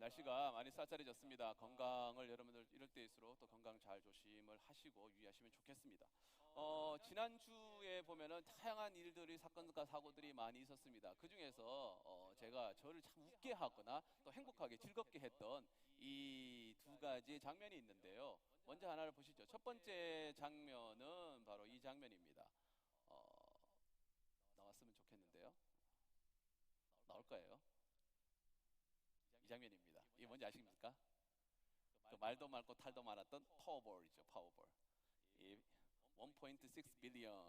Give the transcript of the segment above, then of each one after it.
날씨가 많이 쌀쌀해졌습니다. 건강을 여러분들 이럴 때일수록 또 건강 잘 조심을 하시고 유의하시면 좋겠습니다. 지난주에 보면은 다양한 일들이 사건과 사고들이 많이 있었습니다. 그 중에서 제가 저를 참 웃게 하거나 또 행복하게 즐겁게 했던 이 두 가지 장면이 있는데요. 먼저 하나를 보시죠. 첫 번째 장면은 바로 이 장면입니다. 나왔으면 좋겠는데요. 나올 거예요. 이 장면입니다. 이게 뭔지 아십니까? 그 말도 많고 탈도 많았던 파워볼이죠. 파워볼. 이 1.6 빌리언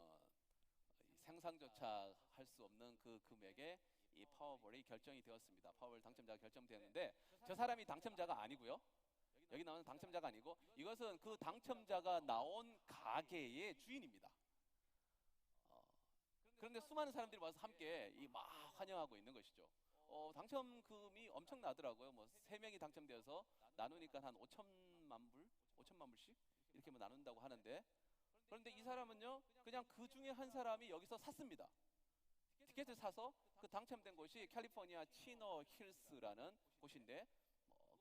상상조차 할 수 없는 그 금액의 이 파워볼이 결정이 되었습니다. 파워볼 당첨자가 결정되었는데 저 사람이 당첨자가 아니고요. 여기 나오는 당첨자가 아니고 이것은 그 당첨자가 나온 가게의 주인입니다. 그런데 수많은 사람들이 와서 함께 막 환영하고 있는 것이죠. 당첨금이 엄청나더라고요. 뭐 3명이 당첨되어서 나누니까 한 5천만 불, 5천만 불씩 이렇게 뭐 나눈다고 하는데, 그런데 이 사람은요, 그냥 그 중에 한 사람이 여기서 샀습니다. 티켓을 사서 그 당첨된 곳이 캘리포니아 치노 힐스라는 곳인데,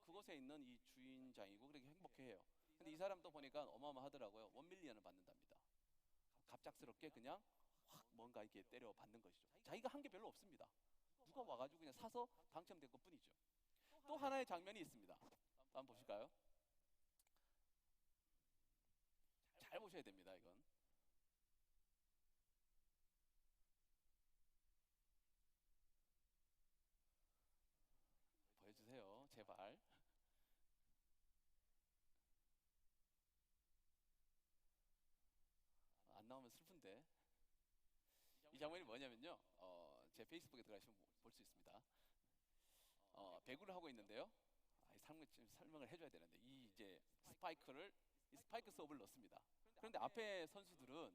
그곳에 있는 이 주인장이고 그렇게 행복해해요. 근데 이 사람도 보니까 어마어마하더라고요. 1밀리언을 받는답니다. 갑작스럽게 그냥 확 뭔가 이렇게 때려 받는 것이죠. 자기가 한 게 별로 없습니다. 누가 와가지고 그냥 사서 당첨된 것 뿐이죠. 또 하나의 장면이 있습니다. 한번 보실까요? 잘 보셔야 됩니다. 이건 보여주세요. 제발. 안 나오면 슬픈데. 이 장면이 뭐냐면요. 제 페이스북에 들어가시면 볼 수 있습니다. 배구를 하고 있는데요. 설명을 해줘야 되는데 이 이제 스파이크 수업을 넣습니다. 그런데 앞에 선수들은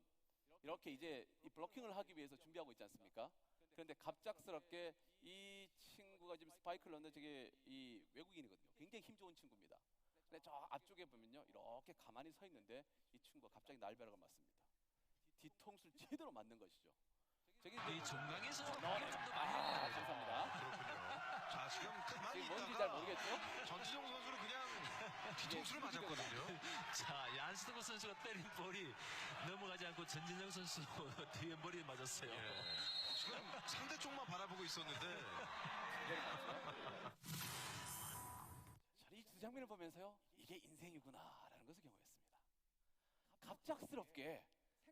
이렇게 이제 이 블로킹을 하기 위해서 준비하고 있지 않습니까? 그런데 갑작스럽게 이 친구가 지금 스파이크를 넣는 저게 이 외국인이거든요. 굉장히 힘 좋은 친구입니다. 근데 저 앞쪽에 보면요, 이렇게 가만히 서 있는데 이 친구가 갑자기 날벼락을 맞습니다. 뒤통수를 제대로 맞는 것이죠. 저기 이 중앙에서 좀 더 많이 해야 감사합니다. 그렇군요. 자, 지금 가만히 지금 뭔지 있다가 잘 모르겠죠? 전지종 선수는 그냥 뒤통수를 맞았거든요. 자, 얀스토브 선수가 때린 볼이 넘어가지 않고 전진영 선수 뒤에 머리에 맞았어요. 예. 지금 상대 쪽만 바라보고 있었는데 이 두 장면을 보면서요, 이게 인생이구나라는 것을 경험했습니다. 갑작스럽게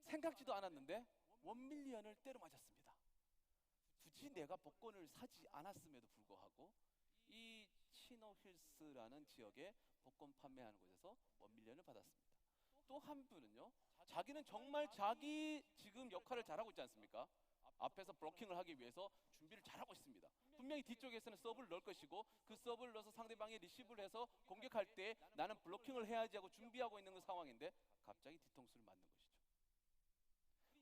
생각지도 않았는데 1밀리언을 때려 맞았습니다. 굳이 내가 복권을 사지 않았음에도 불구하고 이 치노힐스라는 지역에 복권 판매하는 곳에서 1밀리언을 받았습니다. 또 한 분은요, 자기는 정말 자기 지금 역할을 잘하고 있지 않습니까? 앞에서 블로킹을 하기 위해서 준비를 잘하고 있습니다. 분명히 뒤쪽에서는 서브를 넣을 것이고 그 서브를 넣어서 상대방이 리시브를 해서 공격할 때 나는 블로킹을 해야지 하고 준비하고 있는 그 상황인데 갑자기 뒤통수를 맞는 것이죠.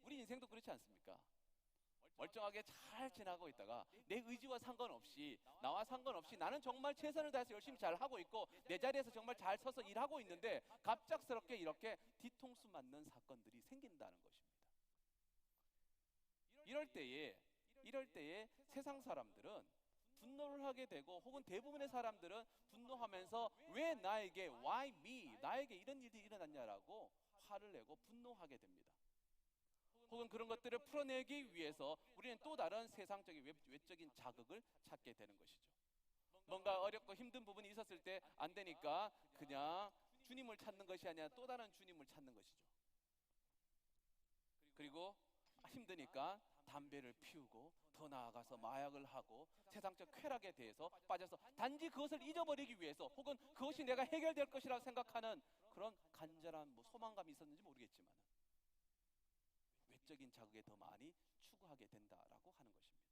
우리 인생도 그렇지 않습니까? 멀쩡하게 잘 지나고 있다가 내 의지와 상관없이, 나와 상관없이 나는 정말 최선을 다해서 열심히 잘 하고 있고 내 자리에서 정말 잘 서서 일하고 있는데 갑작스럽게 이렇게 뒤통수 맞는 사건들이 생긴다는 것입니다. 이럴 때에 세상 사람들은 분노를 하게 되고, 혹은 대부분의 사람들은 분노하면서 왜 나에게, why me, 나에게 이런 일이 일어났냐라고 화를 내고 분노하게 됩니다. 혹은 그런 것들을 풀어내기 위해서 우리는 또 다른 세상적인 외적인 자극을 찾게 되는 것이죠. 뭔가 어렵고 힘든 부분이 있었을 때 안 되니까 그냥 주님을 찾는 것이 아니라 또 다른 주님을 찾는 것이죠. 그리고 힘드니까 담배를 피우고 더 나아가서 마약을 하고 세상적 쾌락에 대해서 빠져서 단지 그것을 잊어버리기 위해서, 혹은 그것이 내가 해결될 것이라고 생각하는 그런 간절한 소망감이 있었는지 모르겠지만 외적인 자극에 더 많이 추구하게 된다라고 하는 것입니다.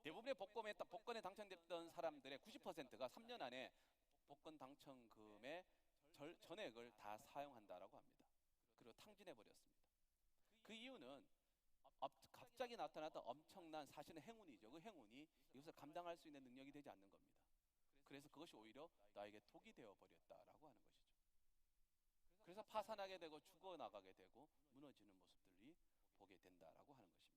대부분의 복권에 당첨됐던 사람들의 90%가 3년 안에 복권 당첨금의 전액을 다 사용한다라고 합니다. 그리고 탕진해 버렸습니다. 그 이유는 갑자기 나타났던 엄청난 사실은 행운이죠. 그 행운이 이것을 감당할 수 있는 능력이 되지 않는 겁니다. 그래서 그것이 오히려 나에게 독이 되어 버렸다라고 하는 것이죠. 그래서 파산하게 되고 죽어나가게 되고 무너지는 모습들이 보게 된다라고 하는 것입니다.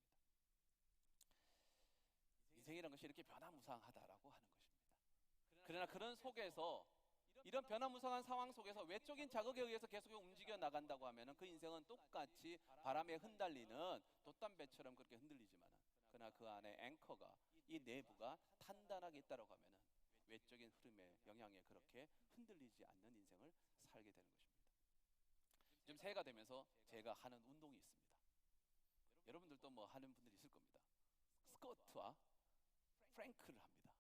인생이라는 것이 이렇게 변화무쌍하다라고 하는 것입니다. 그러나 그런 속에서 이런 변화무쌍한 상황 속에서 외적인 자극에 의해서 계속 움직여 나간다고 하면은 그 인생은 똑같이 바람에 흩날리는 돛담배처럼 그렇게 흔들리지만은 그러나 그 안에 앵커가 이 내부가 단단하게 있다고 하면은 외적인 흐름의 영향에 그렇게 흔들리지 않는 인생을 살게 되는 것입니다. 지금 새해가 되면서 제가 하는 운동이 있습니다. 여러분들도 뭐 하는 분들이 있을 겁니다. 스쿼트와 프랭크를 합니다.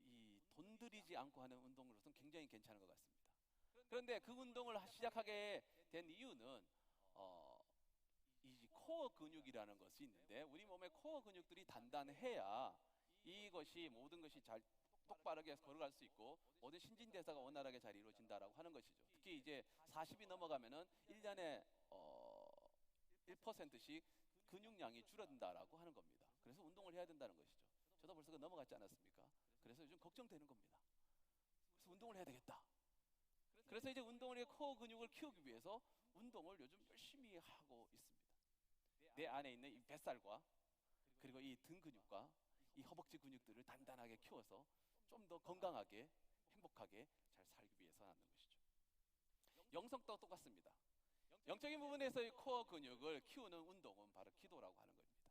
이 돈 들이지 않고 하는 운동으로서는 굉장히 괜찮은 것 같습니다. 그런데 그 운동을 시작하게 된 이유는 이 코어 근육이라는 것이 있는데 우리 몸의 코어 근육들이 단단해야 이것이 모든 것이 잘 똑바르게 걸어갈 수 있고 모든 신진대사가 원활하게 잘 이루어진다라고 하는 것이죠. 특히 이제 40이 넘어가면은 1년에 1%씩 근육량이 줄어든다라고 하는 겁니다. 그래서 운동을 해야 된다는 것이죠. 저도 벌써 넘어갔지 않았습니까? 그래서 요즘 걱정되는 겁니다. 그래서 운동을 해야 되겠다. 그래서 이제 운동을 코어 근육을 키우기 위해서 운동을 요즘 열심히 하고 있습니다. 내 안에 있는 이 뱃살과 그리고 이 등 근육과 이 허벅지 근육들을 단단하게 키워서 좀 더 건강하게 행복하게 잘 살기 위해서 하는 것이죠. 영성도 똑같습니다. 영적인 부분에서의 코어 근육을 키우는 운동은 바로 기도라고 하는 겁니다.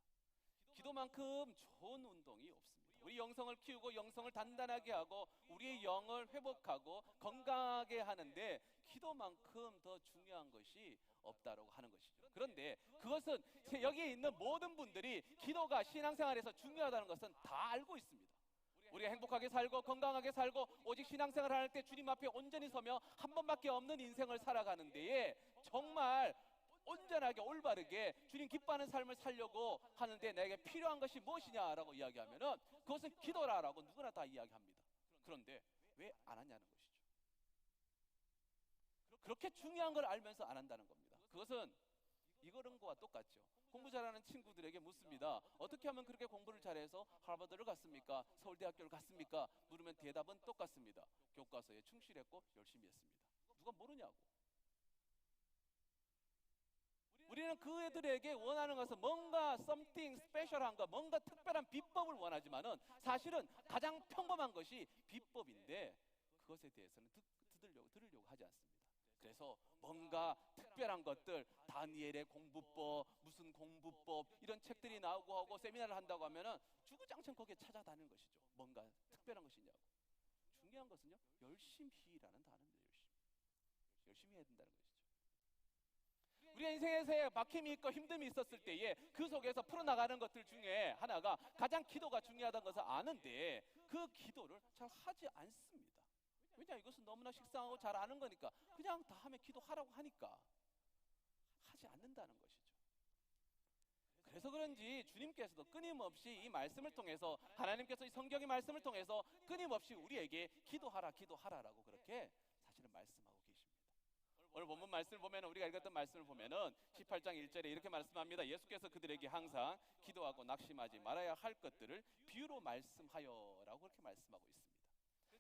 기도만큼 좋은 운동이 없습니다. 우리 영성을 키우고 영성을 단단하게 하고 우리의 영을 회복하고 건강하게 하는데 기도만큼 더 중요한 것이 없다라고 하는 것이죠. 그런데 그것은 여기에 있는 모든 분들이 기도가 신앙생활에서 중요하다는 것은 다 알고 있습니다. 우리가 행복하게 살고 건강하게 살고 오직 신앙생활을 할 때 주님 앞에 온전히 서며 한 번밖에 없는 인생을 살아가는 데에 정말 온전하게 올바르게 주님 기뻐하는 삶을 살려고 하는데 내게 필요한 것이 무엇이냐라고 이야기하면은 그것은 기도라라고 누구나 다 이야기합니다. 그런데 왜 안 하냐는 것이죠. 그렇게 중요한 걸 알면서 안 한다는 겁니다. 그것은 이거는 거와 똑같죠. 공부 잘하는 친구들에게 묻습니다. 어떻게 하면 그렇게 공부를 잘해서 하버드를 갔습니까? 서울대학교를 갔습니까? 물으면 대답은 똑같습니다. 교과서에 충실했고 열심히 했습니다. 누가 모르냐고. 우리는 그 애들에게 원하는 것은 뭔가 something special한 거, 뭔가 특별한 비법을 원하지만은 사실은 가장 평범한 것이 비법인데 그것에 대해서는 들으려고 하지 않습니다. 그래서 뭔가 특별한 것들, 다니엘의 공부법, 무슨 공부법 이런 책들이 나오고 하고 세미나를 한다고 하면은 주구장창 거기에 찾아다니는 것이죠. 뭔가 특별한 것이냐고. 중요한 것은요, 열심히라는 단어입니다. 열심히 해야 된다는 것이죠. 우리 인생에서 막힘이 있고 힘듦이 있었을 때에 그 속에서 풀어나가는 것들 중에 하나가 가장 기도가 중요하다는 것을 아는데 그 기도를 잘 하지 않습니다. 왜냐, 이것은 너무나 식상하고 잘 아는 거니까 그냥 다 하면 기도하라고 하니까 하지 않는다는 것이죠. 그래서 그런지 주님께서도 끊임없이 이 말씀을 통해서 하나님께서 이 성경의 말씀을 통해서 끊임없이 우리에게 기도하라라고 그렇게 사실은 말씀하고 계십니다. 오늘 본문 말씀을 보면 우리가 읽었던 말씀을 보면은 18장 1절에 이렇게 말씀합니다. 예수께서 그들에게 항상 기도하고 낙심하지 말아야 할 것들을 비유로 말씀하여라고 그렇게 말씀하고 있습니다.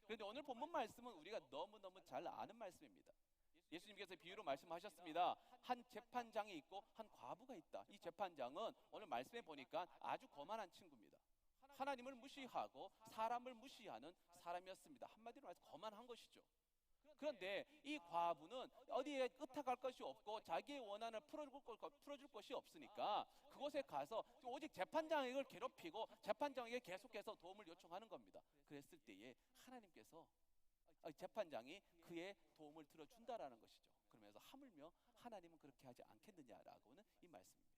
그런데 오늘 본문 말씀은 우리가 너무너무 잘 아는 말씀입니다. 예수님께서 비유로 말씀하셨습니다. 한 재판장이 있고 한 과부가 있다. 이 재판장은 오늘 말씀에 보니까 아주 거만한 친구입니다. 하나님을 무시하고 사람을 무시하는 사람이었습니다. 한마디로 말해서 거만한 것이죠. 그런데 이 과부는 어디에 의탁할 것이 없고 자기의 원한을 풀어줄 것이 없으니까 그곳에 가서 오직 재판장에게 괴롭히고 재판장에게 계속해서 도움을 요청하는 겁니다. 그랬을 때에 하나님께서 재판장이 그의 도움을 들어준다라는 것이죠. 그러면서 하물며 하나님은 그렇게 하지 않겠느냐라고는 이 말씀입니다.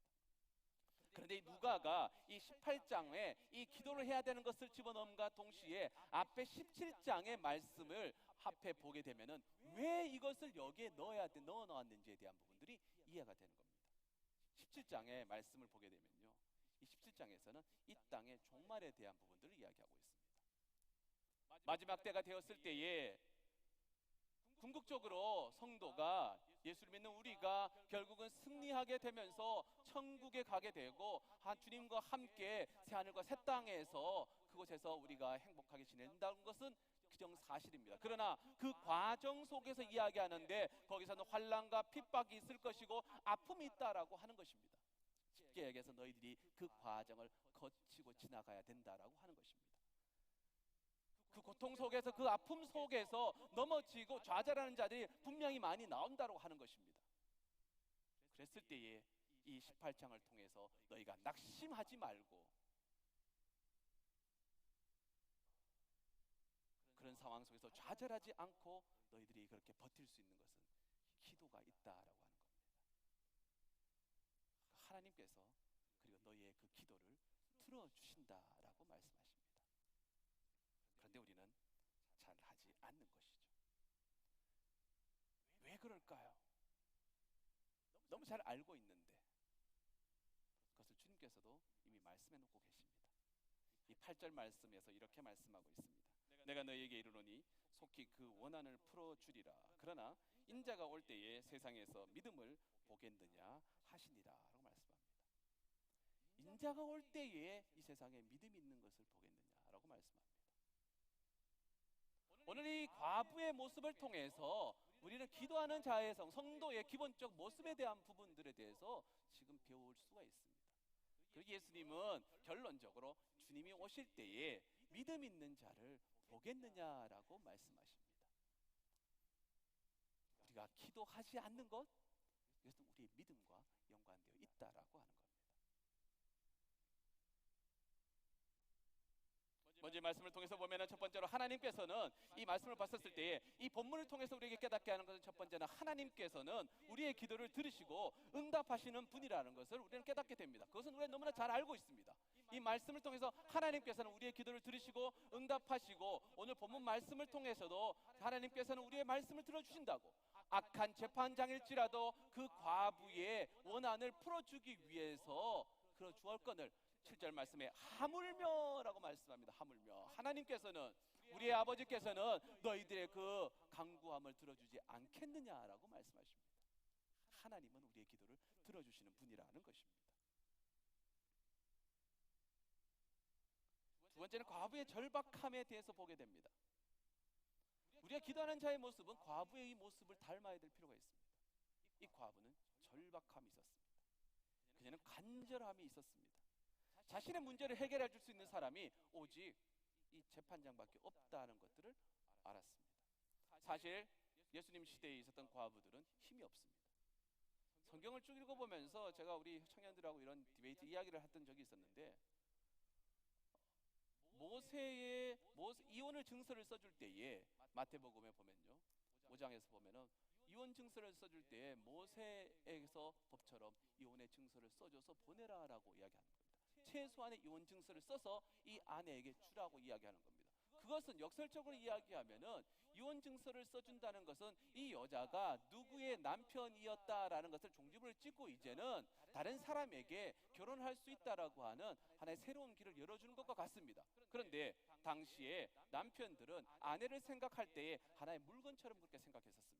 그런데 이 누가가 이 18장에 이 기도를 해야 되는 것을 집어넣음과 동시에 앞에 17장의 말씀을 앞에 보게 되면은 왜 이것을 여기에 넣어 놓았는지에 대한 부분들이 이해가 되는 겁니다. 17장의 말씀을 보게 되면요, 이 17장에서는 이 땅의 종말에 대한 부분들을 이야기하고 있습니다. 마지막 때가 되었을 때에 궁극적으로 성도가 예수를 믿는 우리가 결국은 승리하게 되면서 천국에 가게 되고 주님과 함께 새하늘과 새 땅에서 그곳에서 우리가 행복하게 지낸다는 것은 기정사실입니다. 그러나 그 과정 속에서 이야기하는데 거기서는 환난과 핍박이 있을 것이고 아픔이 있다라고 하는 것입니다. 쉽게 얘기해서 너희들이 그 과정을 거치고 지나가야 된다라고 하는 것입니다. 그 고통 속에서 그 아픔 속에서 넘어지고 좌절하는 자들이 분명히 많이 나온다고 하는 것입니다. 그랬을 때에 이 18장을 통해서 너희가 낙심하지 말고 그런 상황 속에서 좌절하지 않고 너희들이 그렇게 버틸 수 있는 것은 기도가 있다라고 하는 겁니다. 하나님께서 그리고 너희의 그 기도를 들어주신다라고 말씀하십니다. 그런데 우리는 잘 하지 않는 것이죠. 왜 그럴까요? 너무 잘 알고 있는데 그것을 주님께서도 이미 말씀해 놓고 계십니다. 이 8절 말씀에서 이렇게 말씀하고 있습니다. 내가 너희에게 이르노니 속히 그 원한을 풀어주리라. 그러나 인자가 올 때에 세상에서 믿음을 보겠느냐 하시니라 라고 말씀합니다. 인자가 올 때에 이 세상에 믿음이 있는 것을 보겠느냐라고 말씀합니다. 오늘 이 과부의 모습을 통해서 우리는 기도하는 자의 성도의 기본적 모습에 대한 부분들에 대해서 지금 배울 수가 있습니다. 그리고 예수님은 결론적으로 주님이 오실 때에 믿음 있는 자를 보겠느냐라고 말씀하십니다. 우리가 기도하지 않는 것, 이것은 우리의 믿음과 연관되어 있다라고 하는 겁니다. 먼저 이 말씀을 통해서 보면은 첫 번째로 하나님께서는 이 말씀을 봤었을 때에 이 본문을 통해서 우리에게 깨닫게 하는 것은 첫 번째는 하나님께서는 우리의 기도를 들으시고 응답하시는 분이라는 것을 우리는 깨닫게 됩니다. 그것은 우리가 너무나 잘 알고 있습니다. 이 말씀을 통해서 하나님께서는 우리의 기도를 들으시고 응답하시고 오늘 본문 말씀을 통해서도 하나님께서는 우리의 말씀을 들어주신다고 악한 재판장일지라도 그 과부의 원한을 풀어주기 위해서 그 주얼건을 7절 말씀에 하물며라고 말씀합니다. 하물며 하나님께서는 우리의 아버지께서는 너희들의 그 간구함을 들어주지 않겠느냐라고 말씀하십니다. 하나님은 우리의 기도를 들어주시는 분이라는 것입니다. 두 번째는 과부의 절박함에 대해서 보게 됩니다. 우리가 기도하는 자의 모습은 과부의 이 모습을 닮아야 될 필요가 있습니다. 이 과부는 절박함이 있었습니다. 그녀는 간절함이 있었습니다. 자신의 문제를 해결해 줄 수 있는 사람이 오직 이 재판장밖에 없다는 것들을 알았습니다. 사실 예수님 시대에 있었던 과부들은 힘이 없습니다. 성경을 쭉 읽어보면서 제가 우리 청년들하고 이런 디베이트 이야기를 했던 적이 있었는데 모세의 이혼을 증서를 써줄 때에 마태복음에 보면요 5장에서 보면은 이혼 증서를 써줄 때에 모세에서 법처럼 이혼의 증서를 써줘서 보내라라고 이야기하는 겁니다. 최소한의 이혼 증서를 써서 이 아내에게 주라고 이야기하는 겁니다. 그것은 역설적으로 이야기하면은 이혼 증서를 써준다는 것은 이 여자가 누구의 남편이었다라는 것을 종지부를 찍고 이제는 다른 사람에게 결혼할 수 있다라고 하는 하나의 새로운 길을 열어주는 것과 같습니다. 그런데 당시에 남편들은 아내를 생각할 때에 하나의 물건처럼 그렇게 생각했었습니다.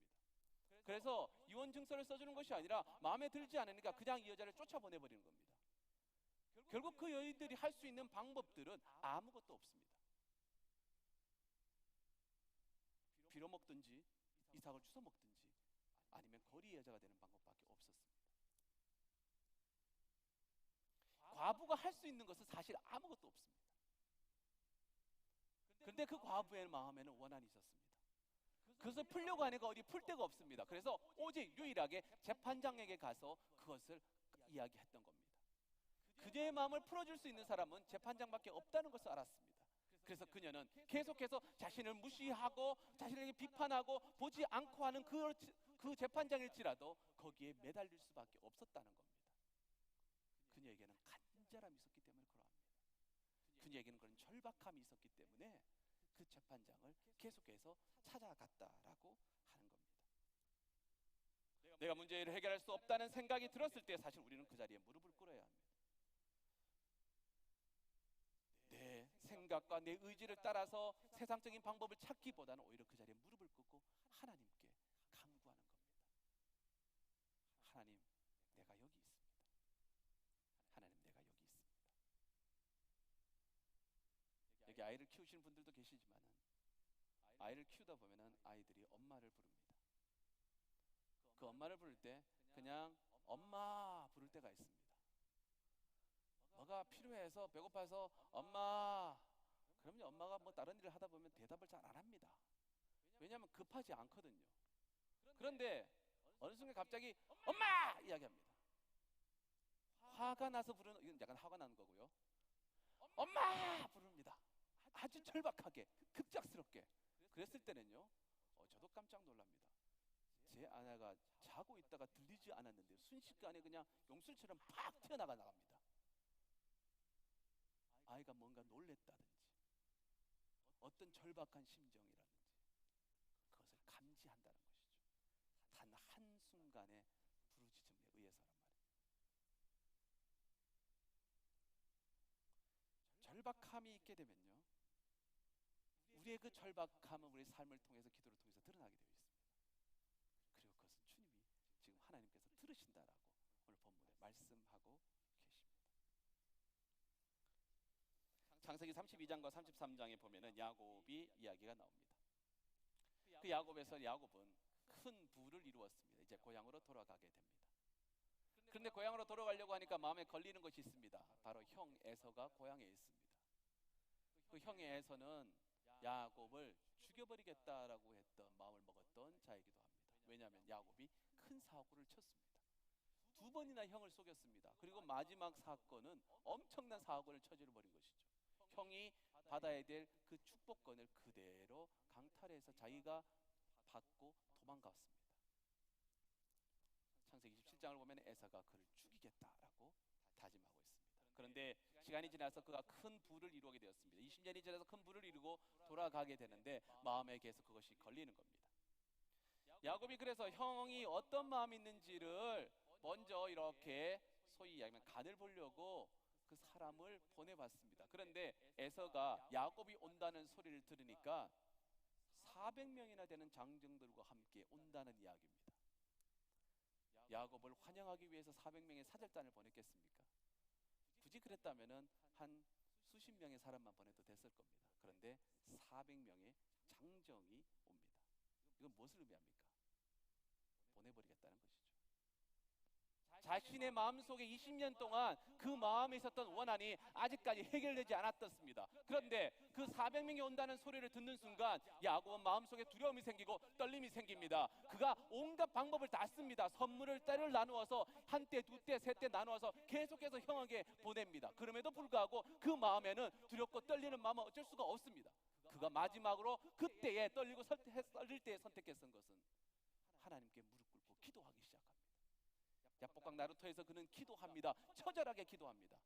그래서 이혼 증서를 써주는 것이 아니라 마음에 들지 않으니까 그냥 이 여자를 쫓아보내버리는 겁니다. 결국 그 여인들이 할 수 있는 방법들은 아무것도 없습니다. 빌어먹든지 이삭을 주워먹든지 아니면 거리 여자가 되는 방법밖에 없었습니다. 과부가 할 수 있는 것은 사실 아무것도 없습니다. 그런데 그 과부의 마음에는 원한이 있었습니다. 그것을 풀려고 하니까 어디 풀 데가 없습니다. 그래서 오직 유일하게 재판장에게 가서 그것을 이야기했던 겁니다. 그녀의 마음을 풀어줄 수 있는 사람은 재판장밖에 없다는 것을 알았습니다. 그래서 그녀는 계속해서 자신을 무시하고 자신에게 비판하고 보지 않고 하는 그 재판장일지라도 거기에 매달릴 수밖에 없었다는 겁니다. 그녀에게는 간절함이 있었기 때문에 그러합니다. 그녀에게는 그런 절박함이 있었기 때문에 그 재판장을 계속해서 찾아갔다라고 하는 겁니다. 내가 문제를 해결할 수 없다는 생각이 들었을 때 사실 우리는 그 자리에 무릎을 꿇어야 합니다. 내 생각과 내 의지를 따라서 세상적인 방법을 찾기보다는 오히려 그 자리에 무릎을 꿇고 하나님께 간구하는 겁니다. 하나님, 내가 여기 있습니다. 하나님, 내가 여기 있습니다. 여기 아이를 키우시는 분들도 계시지만은 아이를 키우다 보면은 아이들이 엄마를 부릅니다. 그 엄마를 부를 때 그냥 엄마 부를 때가 있습니다. 뭐가 필요해서 배고파서 엄마, 그러면 엄마가 뭐 다른 일을 하다 보면 대답을 잘 왜냐하면 급하지 않거든요. 그런데 어느 순간 갑자기 엄마! 이야기합니다. 화가 나서 부르는, 이건 약간 화가 나는 거고요. 엄마! 부릅니다. 아주 절박하게, 급작스럽게. 그랬을 때는요, 저도 깜짝 놀랍니다. 제 아내가 자고 있다가 들리지 않았는데 순식간에 그냥 용술처럼 팍 튀어나갑니다. 아이가 뭔가 놀랬다든지 어떤 절박한 심정이라든지 그것을 감지한다는 것이죠. 단 한순간의 부르짖음에 의해서란 말이에요. 절박함이 있게 되면요, 우리의 그 절박함은 우리의 삶을 통해서, 기도를 통해서 드러나게 되어 있습니다. 그리고 그것은 주님이 지금 하나님께서 들으신다라고 오늘 본문에 말씀하고 계십니다. 창세기 32장과 33장에 보면은 야곱이 이야기가 나옵니다. 그 야곱에서 야곱은 큰 부를 이루었습니다. 이제 고향으로 돌아가게 됩니다. 그런데 고향으로 돌아가려고 하니까 마음에 걸리는 것이 있습니다. 바로 형 에서가 고향에 있습니다. 그 형 에서는 야곱을 죽여버리겠다라고 했던 마음을 먹었던 자이기도 합니다. 왜냐하면 야곱이 큰 사고를 쳤습니다. 2번이나 형을 속였습니다. 그리고 마지막 사건은 엄청난 사고를 저질러버린 것이죠. 형이 받아야 될 그 축복권을 그대로 강탈해서 자기가 받고 도망갔습니다. 창세기 27장을 보면 에서가 그를 죽이겠다라고 다짐하고 있습니다. 그런데 시간이 지나서 그가 큰 부를 이루게 되었습니다. 20년이 지나서 큰 부를 이루고 돌아가게 되는데 마음에 계속 그것이 걸리는 겁니다. 야곱이 그래서 형이 어떤 마음이 있는지를 먼저 이렇게 소위 이야기하면 간을 보려고 그 사람을 보내봤습니다. 그런데 에서가 야곱이 온다는 소리를 들으니까 400명이나 되는 장정들과 함께 온다는 이야기입니다. 야곱을 환영하기 위해서 400명의 사절단을 보냈겠습니까? 굳이 그랬다면은 한 수십 명의 사람만 보내도 됐을 겁니다. 그런데 400명의 장정이 옵니다. 이건 무엇을 의미합니까? 보내버리겠다는 것이죠. 자신의 마음속에 20년 동안 그 마음에 있었던 원한이 아직까지 해결되지 않았습니다. 그런데 그 400명이 온다는 소리를 듣는 순간 야곱은 마음속에 두려움이 생기고 떨림이 생깁니다. 그가 온갖 방법을 다 씁니다. 선물을 때를 나누어서 한 때, 두 때, 세 때 나누어서 계속해서 형에게 보냅니다. 그럼에도 불구하고 그 마음에는 두렵고 떨리는 마음은 어쩔 수가 없습니다. 그가 마지막으로 그때에 떨릴 때에 선택했던 것은 하나님께 무릎 꿇고 기도하기 시작합니다. 야복강 나루터에서 그는 기도합니다. 처절하게 기도합니다.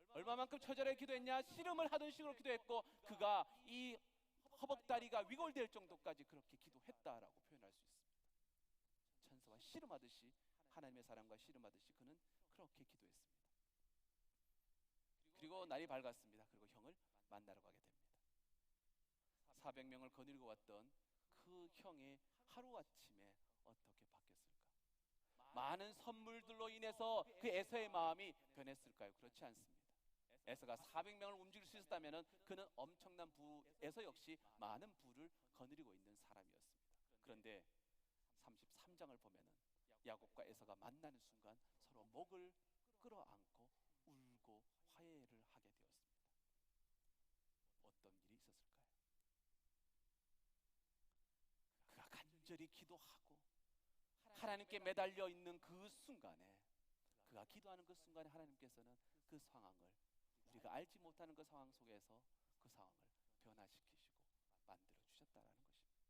얼마만큼 처절하게 기도했냐? 씨름을 하던 식으로 기도했고 그가 이 허벅다리가 위골될 정도까지 그렇게 기도했다라고 표현할 수 있습니다. 천사와 씨름하듯이, 하나님의 사람과 씨름하듯이 그는 그렇게 기도했습니다. 그리고 날이 밝았습니다. 그리고 형을 만나러 가게 됩니다. 400명을 거느리고 왔던 그 형의 하루아침에 어떻게 바뀌었을까? 많은 선물들로 인해서 그 에서의 마음이 변했을까요? 그렇지 않습니다. 에서가 400명을 움직일 수 있었다면 그는 엄청난 부, 에서 역시 많은 부를 거느리고 있는 사람이었습니다. 그런데 33장을 보면 야곱과 에서가 만나는 순간 서로 목을 끌어안고 울고 화해를 하게 되었습니다. 어떤 일이 있었을까요? 그가 간절히 기도하고 하나님께 매달려 있는 그 순간에, 그가 기도하는 그 순간에 하나님께서는 그 상황을, 우리가 알지 못하는 그 상황 속에서 그 상황을 변화시키시고 만들어 주셨다라는 것입니다.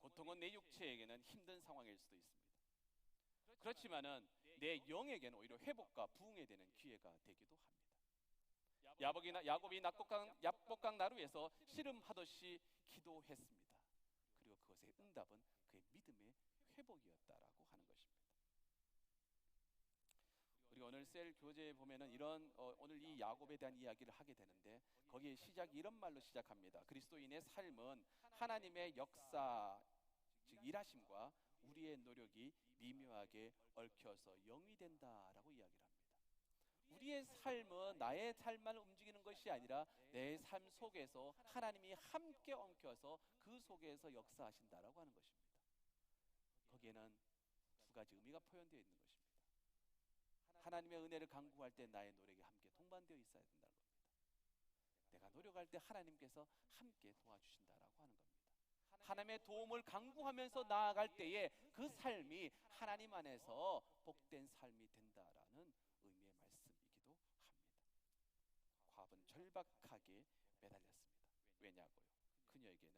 고통은 내 육체에게는 힘든 상황일 수도 있습니다. 그렇지만은 내 영에게는 오히려 회복과 부흥에 되는 기회가 되기도 합니다. 야곱이 야복강 나루에서 씨름하듯이 기도했습니다. 그리고 그것의 응답은 그의 믿음의 회복이었다라고 하는 것입니다. 우리 오늘 셀 교재에 보면은 이런 오늘 이 야곱에 대한 이야기를 하게 되는데 거기에 시작이 이런 말로 시작합니다. 그리스도인의 삶은 하나님의 역사, 즉 일하심과 우리의 노력이 미묘하게 얽혀서 영이 된다라고 이야기를 합니다. 우리의 삶은 나의 삶만 움직이는 것이 아니라 내 삶 속에서 하나님이 함께 엉켜서 그 속에서 역사하신다라고 하는 것입니다. 거기에는 두 가지 의미가 표현되어 있는 것입니다. 하나님의 은혜를 간구할 때 나의 노력이 함께 동반되어 있어야 된다는 겁니다. 내가 노력을 들어갈 때 하나님께서 함께 도와주신다라고 하는 겁니다. 하나님의 도움을 강구하면서 나아갈 때에 그 삶이 하나님 안에서 복된 삶이 된다라는 의미의 말씀이기도 합니다. 과부는 절박하게 매달렸습니다. 왜냐고요? 그녀에게는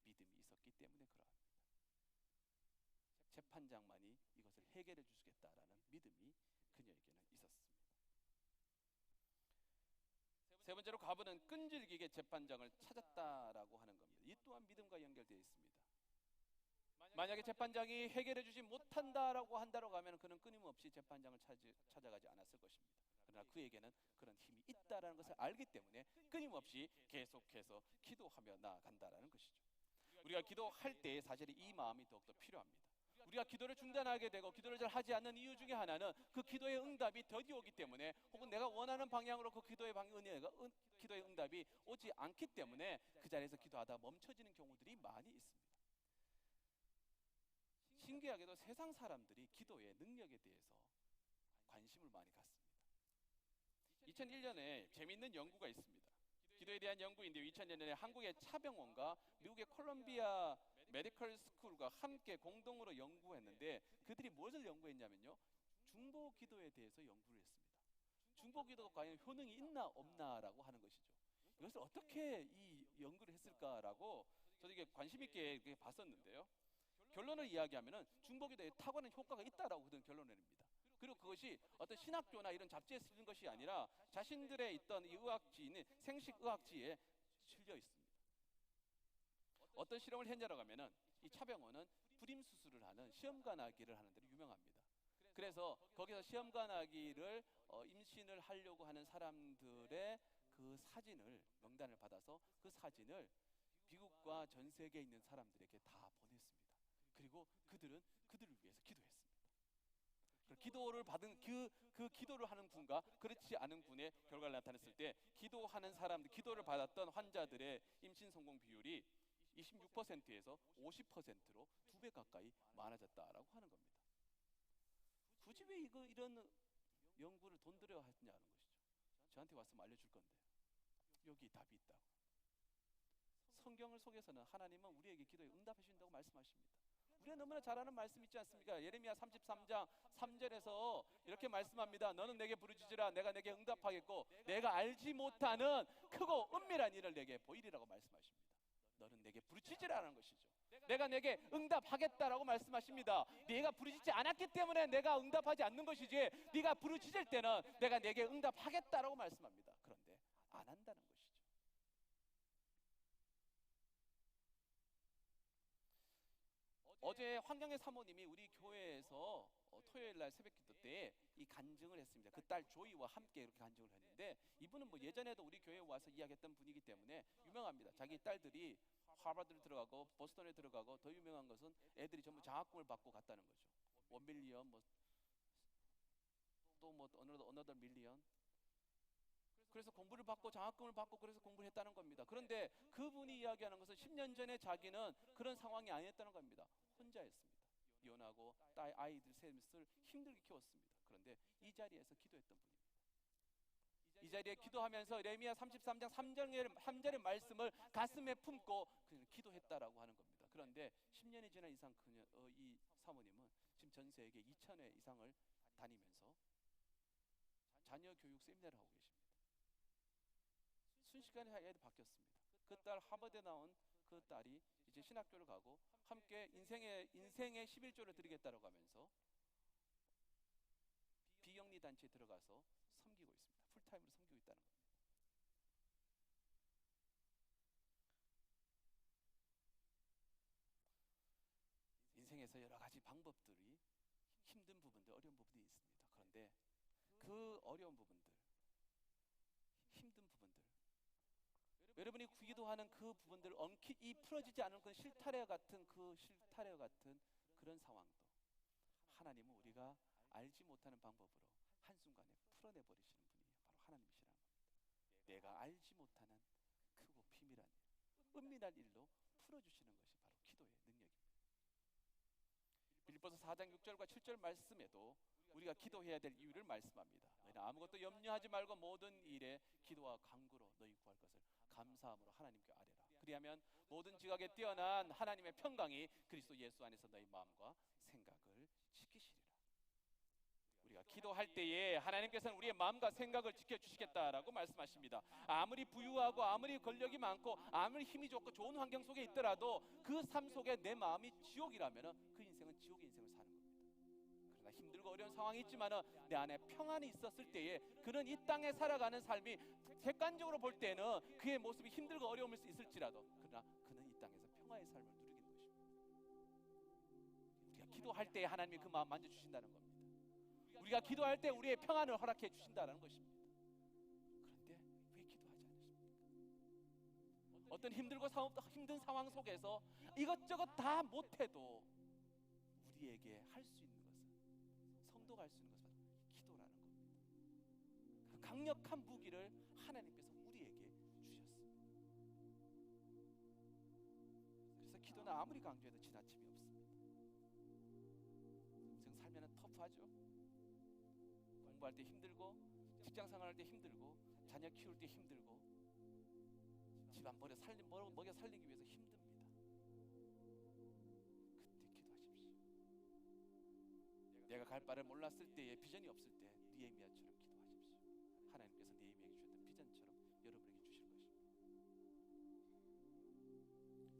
믿음이 있었기 때문에 그러합니다. 재판장만이 이것을 해결해 주시겠다라는 믿음이 그녀에게는 있었습니다. 세 번째로 과부는 끈질기게 재판장을 찾았다라고 하는 겁니다. 이 또한 믿음과 연결되어 있습니다. 만약에 재판장이 해결해 주지 못한다라고 한다고 하면 그는 끊임없이 재판장을 찾아가지 않았을 것입니다. 그러나 그에게는 그런 힘이 있다라는 것을 알기 때문에 끊임없이 계속해서 기도하며 나아간다라는 것이죠. 우리가 기도할 때 사실 이 마음이 더욱더 필요합니다. 우리가 기도를 중단하게 되고 기도를 잘 하지 않는 이유 중에 하나는 그 기도의 응답이 더디 오기 때문에, 혹은 내가 원하는 방향으로 그 기도의 응답이 오지 않기 때문에 그 자리에서 기도하다 멈춰지는 경우들이 많이 있습니다. 신기하게도 세상 사람들이 기도의 능력에 대해서 관심을 많이 갖습니다. 2001년에 재미있는 연구가 있습니다. 기도에 대한 연구인데 2000년에 한국의 차병원과 미국의 콜롬비아 메디컬 스쿨과 함께 공동으로 연구했는데, 그들이 무엇을 연구했냐면요, 중보 기도에 대해서 연구를 했습니다. 중보 기도가 과연 효능이 있나 없나라고 하는 것이죠. 이것을 어떻게 이 연구를 했을까라고 저도 이게 관심 있게 봤었는데요. 결론을 이야기하면은 중보 기도에 탁월한 효과가 있다라고 그들은 결론을 냅니다. 그리고 그것이 어떤 신학교나 이런 잡지에 쓰는 것이 아니라 자신들의 있던 이 의학지인 생식의학지에 실려 있습니다. 어떤 실험을 했냐라고 하면은 이 차병원은 불임 수술을 하는 시험관아기를 하는 데로 유명합니다. 그래서 거기서 시험관아기를 임신을 하려고 하는 사람들의 그 사진을 명단을 받아서 그 사진을 미국과 전 세계에 있는 사람들에게 다 보냈습니다. 그리고 그들은 그들을 위해서 기도했습니다. 기도를 받은 그 기도를 하는 군과 그렇지 않은 군의 결과를 나타냈을 때, 기도하는 사람들, 기도를 받았던 환자들의 임신 성공 비율이 26%에서 50%로 2배 가까이 많아졌다라고 하는 겁니다. 굳이 왜 이런 연구를 돈 들여 하냐는 것이죠. 저한테 왔으면 알려줄 건데, 여기 답이 있다고. 성경을 속에서는 하나님은 우리에게 기도에 응답해 주신다고 말씀하십니다. 우리가 너무나 잘 아는 말씀 있지 않습니까? 예레미야 33장 3절에서 이렇게 말씀합니다. 너는 내게 부르짖으라, 내가 내게 응답하겠고 내가 알지 못하는 크고 은밀한 일을 내게 보이리라고 말씀하십니다. 너는 내게 부르짖으라는 것이죠. 내가 내게 응답하겠다라고 말씀하십니다. 네가 부르짖지 않았기 때문에 내가 응답하지 않는 것이지, 네가 부르짖을 때는 내가 내게 응답하겠다라고 말씀합니다. 그런데 안 한다는 것이죠. 어제 환경의 사모님이 우리 교회에서 토요일날 새벽기도 때 이 간증을 했습니다. 그 딸 조이와 함께 이렇게 간증을 했는데, 이분은 뭐 예전에도 우리 교회에 와서 이야기했던 분이기 때문에 유명합니다. 자기 딸들이 하버드를 들어가고 보스턴에 들어가고, 더 유명한 것은 애들이 전부 장학금을 받고 갔다는 거죠. 1밀리언 또뭐 another million. 그래서 공부를 받고 장학금을 받고 그래서 공부를 했다는 겁니다. 그런데 그분이 이야기하는 것은 10년 전에 자기는 그런 상황이 아니었다는 겁니다. 혼자였습니다. 이혼하고 아이들 셋을 힘들게 키웠습니다. 그런데 이 자리에서 기도했던 분입니다. 이 자리에 기도하면서 예레미야 33장 3절의 말씀을 가슴에 품고 그냥 기도했다라고 하는 겁니다. 그런데 10년이 지난 이상 이 사모님은 지금 전 세계 2,000회 이상을 다니면서 자녀 교육 세미나를 하고 계십니다. 순식간에 애도 바뀌었습니다. 그 딸 하버드에 나온 그 딸이 이제 신학교를 가고 함께 인생의 11조를 드리겠다고 하면서 비영리 단체에 들어가서 섬기고 있습니다. 풀타임으로 섬기고 있다는 겁니다. 인생에서 여러 가지 방법들이 힘든 부분들, 어려운 부분이 있습니다. 그런데 그 어려운 부분들, 힘든 부분들, 여러분이 기도하는 그 부분들, 이 풀어지지 않은 그 실타래 같은 그런 상황도 하나님은 우리가 알지 못하는 방법으로 한순간에 풀어내버리시는 분이 바로 하나님이시라는 겁니다. 내가 알지 못하는 크고 비밀한 일, 은밀한 일로 풀어주시는 것이 바로 기도의 능력입니다. 빌립보서 4장 6절과 7절 말씀에도 우리가 기도해야 될 이유를 말씀합니다. 너희는 아무것도 염려하지 말고 모든 일에 기도와 간구로 너희 구할 것을 감사함으로 하나님께 아뢰라. 그리하면 모든 지각에 뛰어난 하나님의 평강이 그리스도 예수 안에서 너희 마음과 생각을 지키시리라. 우리가 기도할 때에 하나님께서는 우리의 마음과 생각을 지켜주시겠다라고 말씀하십니다. 아무리 부유하고 아무리 권력이 많고 아무리 힘이 좋고 좋은 환경 속에 있더라도 그 삶 속에 내 마음이 지옥이라면 그 인생은 지옥의 인생을 사는 겁니다. 그러나 힘들고 어려운 상황이 있지만 내 안에 평안이 있었을 때에 그는 이 땅에 살아가는 삶이 객관적으로 볼 때는 그의 모습이 힘들고 어려움일 수 있을지라도 그러나 그는 이 땅에서 평화의 삶을 누리는 것입니다. 우리가 기도할 때에 하나님이 그 마음 만져주신다는 겁니다. 우리가 기도할 때 우리의 평안을 허락해 주신다는 것입니다. 그런데 왜 기도하지 않으십니까? 어떤 힘든 상황 속에서 이것저것 다 못해도 우리에게 할 수 있는 것은, 성도가 할 수 있는 것은 기도라는 겁니다. 그 강력한 무기를 하나님께서 우리에게 주셨습니다. 그래서 기도는 아무리 강조해도 지나침이 없습니다. 인생 살면은 터프하죠. 공부할 때 힘들고, 직장 생활할 때 힘들고, 자녀 키울 때 힘들고, 집안 먹여 살리기 위해서 힘듭니다. 그때 기도하십시오. 내가 갈 바를 몰랐을 때에, 비전이 없을 때 느헤미야처럼 기도하십시오. 하나님께서 느헤미야에게 주셨던 비전처럼 여러분에게 주실 것입니다.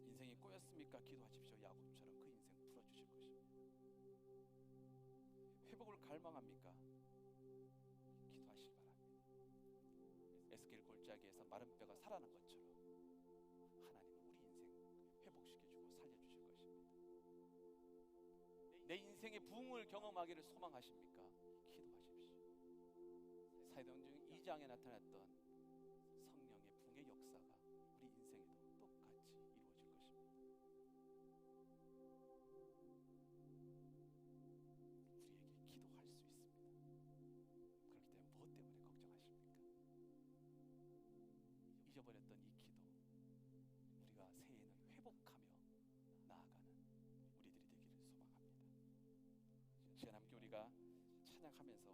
인생이 꼬였습니까? 기도하십시오. 야곱처럼 그 인생 풀어주실 것입니다. 회복을 갈망합니까? 기도하시기 바랍니다. 에스겔 골짜기에서 마른 뼈가 살아난 것처럼 하나님은 우리 인생 회복시켜주고 살려주실 것입니다. 내 인생의 부흥을 경험하기를 소망하십니까? 기도하십시오. 사도행전 2장에 나타났던 성령의 부흥의 역사가 우리 인생에도 똑같이 이루어질 것입니다. 우리에게 기도할 수 있습니다. 그렇기 때문에 무엇 때문에 걱정하십니까? 잊어버렸던 이 기도, 우리가 새해에는 회복하며 나아가는 우리들이 되기를 소망합니다. 시간 함께 우리가 찬양하면서